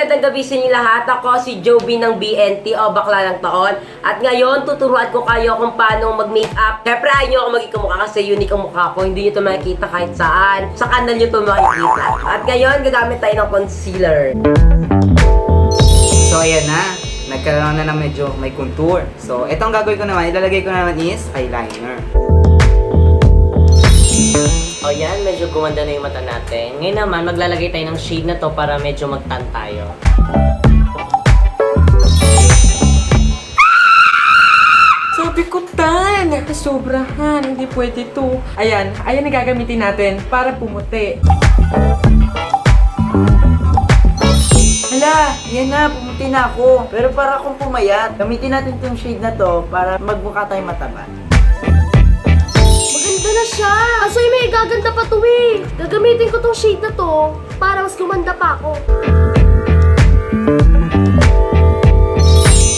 magandang gabi sa inyo lahat. Ako si Joby ng BNT o Bakla ng Taon. At ngayon, tuturuan ko kayo kung paano mag-makeup. Siyempre, ayaw nyo ako maging kasi unique ang mukha ko. Hindi nyo ito makikita kahit saan. Sa kanal nyo ito makikita. At ngayon, gagamit tayo ng concealer. So, ayan na. Nagkaroon na ng medyo may contour. So, itong gagawin ko naman, ilalagay ko naman is eyeliner. O yan, medyo gumanda na yung mata natin. Ngayon naman, maglalagay tayo ng shade na to para medyo mag-tan tayo. Sabi ko, tan! Sobrahan, hindi pwede to. Ayan ang gagamitin natin para pumuti. Hala, yan na, pumuti na ako. Pero para akong pumayat, gamitin natin itong shade na to para magmukha tayong mataba. Maganda na siya! Kaso may gaganda pa to eh! Gagamitin ko tong shade na to para mas gumanda pa ako.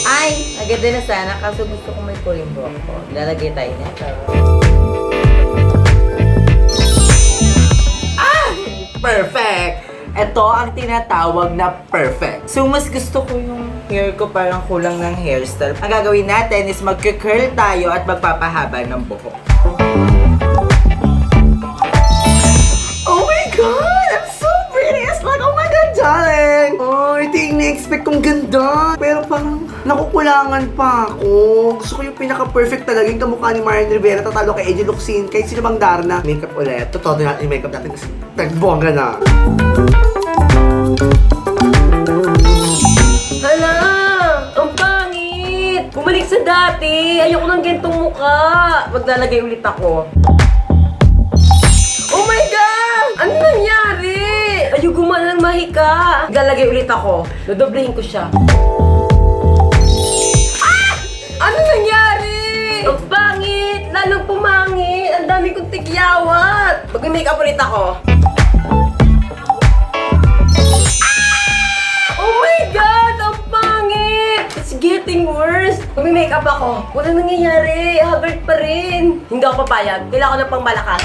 Ay, maganda na sana kaso gusto ko may kulimbo ako. Lalagay tayo nito. Perfect! Ito ang tinatawag na perfect. So, mas gusto ko yung hair ko parang kulang ng hairstyle. Ang gagawin natin is magka-curl tayo at magpapahaba ng buhok. Oh my God! I'm so pretty! It's like, oh my God, darling! Oh, ito yung na-expect kong ganda. Pero parang nakukulangan pa ako. Gusto ko yung pinaka-perfect talaga yung kamukha ni Marian Rivera. Tatalo kay Eddie Locsin. Kahit sino bang Darna. Makeup ulit. Totoo natin yung makeup natin kasi nagbongga na. Hala! Ang pangit! Bumalik sa dati! Ayoko ng gantong mukha! Maglalagay ulit ako. Oh my God! Ano nangyari? Ayaw gumana ng mahika. Maglalagay ulit ako. Dodoblehin ko siya. Ah! Ano nangyari? Ang pangit! Lalong pumangit! Ang dami kong tigyawat! Mag-makeup ulit ako. Oh my God! Ang pangit! It's getting worse! Mag-makeup ako. Walang nangyayari. Haggard pa rin. Hindi ako papayag. Kailangan ko ng pangmalakas.